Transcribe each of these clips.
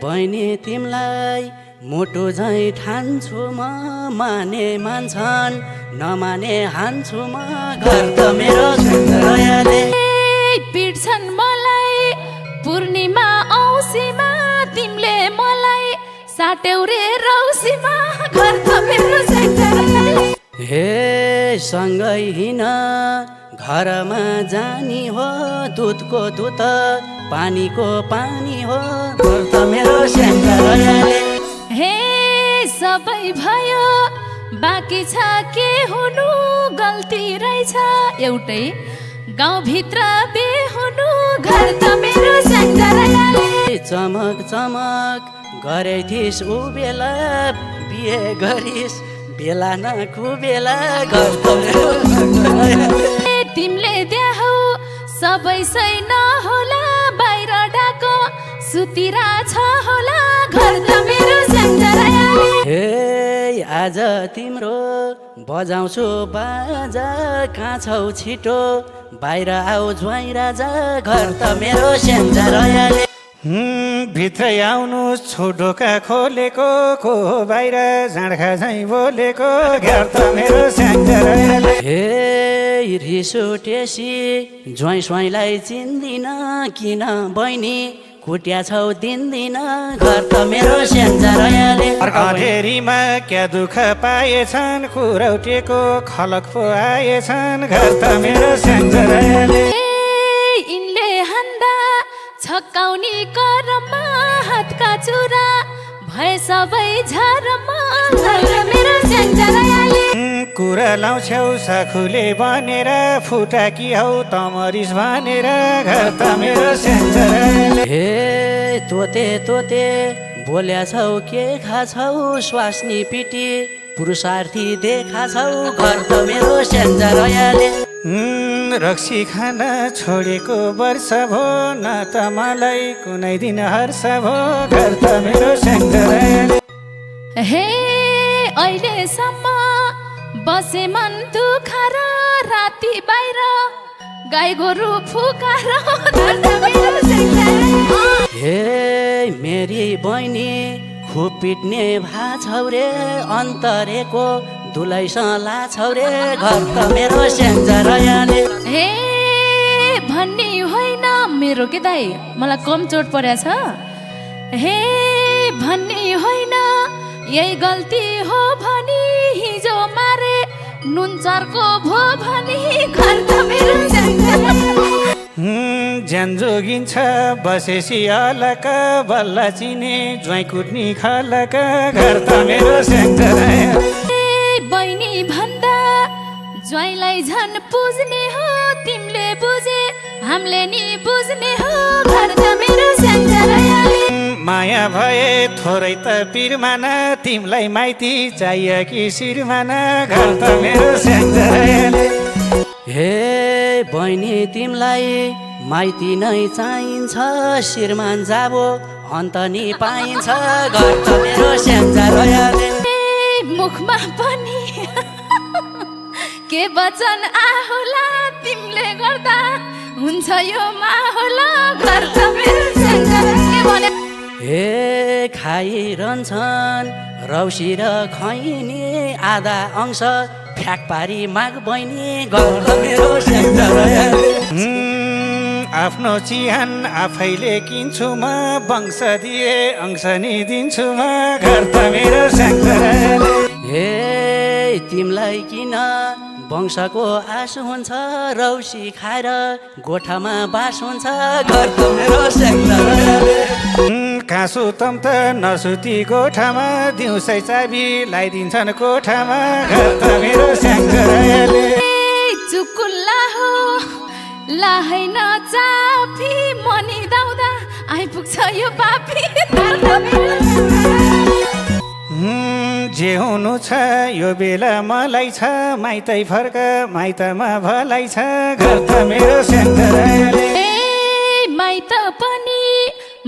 बहिनी तिमलाई मोटो झै ठान्छु म माने मान्छन् नमाने हान्छु म घर त मेरो दयाले पिट्छन् मलाई पूर्णिमा औँसीमा तिमीले मलाई साट्यौ रे रौसीमा घर त मेरो दयाले हे सँगै हिँड घरमा जानी हो दुधको दुध पानीको पानी हो घर त मेरो दयाले हे सबै भयो बाँकी छ के हुनु गल्ती रहेछ एउटै गाउँभित्र बेहुनु घर त मेरो दयाले चमक चमक गरे थिस् उ बेला बिहे गरिस् बेला नखु बेला घर त मेरो दयाले तिमीले देहौ सबै सै नहोला बाहिर डाको सुतिरा छ होला घर त मेरो दयाले हे आज तिम्रो बजाउँछु बाजा कहाँ छौ छिटो बाहिर आऊ ज्वाइँ राजा घर त मेरो दयाले भित्रै आउनु छोडोका खोलेको को बाहिर जाँडखा झैँ बोलेको घर त मेरो दयाले हे रिस उठेसी ज्वाइँ स्वाइँलाई चिन्दिन किन बहिनी कुट्या छौ दिन्दिन घर त मेरो दयाले अँधेरीमा क्या दुःख पाएछन् कुरौटेको खलक पो आएछन् घर त मेरो दयाले यिनले हान्दा छक्काउने करमा हातका चुरा भए सबै झरमा घर त मेरो दयाले कुरा लाउँछौ साखुले बनेर फुटाकी हौ तमरिस भनेर घर त मेरो दयाले हे तोते तोते बोल्या छौ के खाछौ स्वास्नी पिटी पुरुषार्थी देखा छौ घर त मेरो दयाले रक्सी खान छोडेको वर्ष भो न त मलाई कुनै दिन हर्ष भो घर त मेरो दयाले हे अहिलेसम्म बसे मन दुखाएर राति बाहिर गाई गोरु फुकाएर घर त मेरो दयाले हे मेरी बहिनी खुब पिट्ने भा छौ रे अन्तरेको दुलैसँग लाछौ रे घर त मेरो दयाले हे भन्ने होइन मेरो के दाइ मलाई कम चोट परेछ हे भन्ने होइन यही गल्ती हो भनी हिजो मारे नुन चर्को भो भनी घर त मेरो दयाले ज्यान जोगिन्छ बसेसी अलक बल्ल चिने ज्वाइँ कुट्नी खलक घर त मेरो दयाले बहिनी भन्दा ज्वाइँलाई झन् पुज्ने हो तिमीले बुझे हामीले नि बुझ्ने हो घर त मेरो दयाले माया भए थोरै त पिरमाना तिमीलाई माइती चाहियो कि शिरमाना घर त मेरो दयाले हे बहिनी तिमीलाई माइती नै चाहिन्छ शिरमान जाबो अन्त नि पाइन्छ घर त मेरो दयाले मुखमा पनि के वचन आहोला तिमीले गर्दा हुन्छ यो माहोला घर त मेरो दयाले हे खाइरहन्छन् रौसी र खैनी आधा अंश फ्याक पारी माग बहिनी घर त मेरो दयाले आफ्नो चिहान आफैले किन्छु म वंश दिए अंश नि दिन्छु म घर त मेरो दयाले हे तिमीलाई किन वंशको आश हुन्छ रौसी खाएर गोठामा बास हुन्छ घर त मेरो दयाले काँसु तम त नसुती गोठामा दिउँसै चाबी लगाइदिन्छन् कोठामा घर त मेरो दयाले चुकुल्ला हो लाहै नचापी मनी दाउँदा आइपुग्छ यो पापी घर त मेरो जे हुनु छ यो बेला मलाई छ माइतै फर्क माइतमा भलाइ छ घर त मेरो दयाले माइत पनि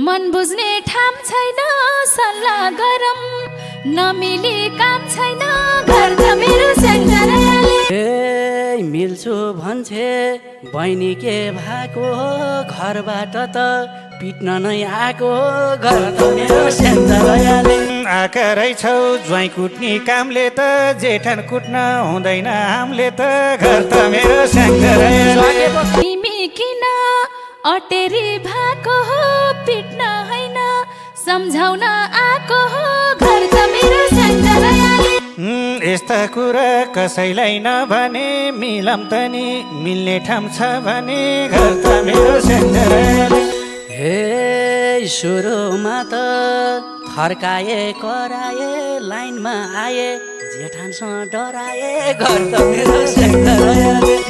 मन बुझ्ने ठाम छैन सल्लाह गरम नमिली काम छैन घर त मेरो दयाले मिल्छु भन्छे बहिनी के भएको हो घरबाट त पिट्न नै आएको हो घर त मेरो स्याङ्जाले आएका रहेछौ ज्वाइँ कुट्ने कामले त जेठन कुट्न हुँदैन हामीले त घर त मेरो स्याङ्जाले तिमी किन अटेरी भएको हो पिट्न होइन सम्झाउन आएको हो घर त मेरो स्याङ्जाले यस्ता कुरा कसैलाई नभने मिलम त नि मिल्ने ठाउँ छ भने घर त मेरो स्याङ्जाले हे सुरुमा त थर्काए कराए लाइनमा आए जेठानसँग डराए घर त मेरो स्याङ्जाले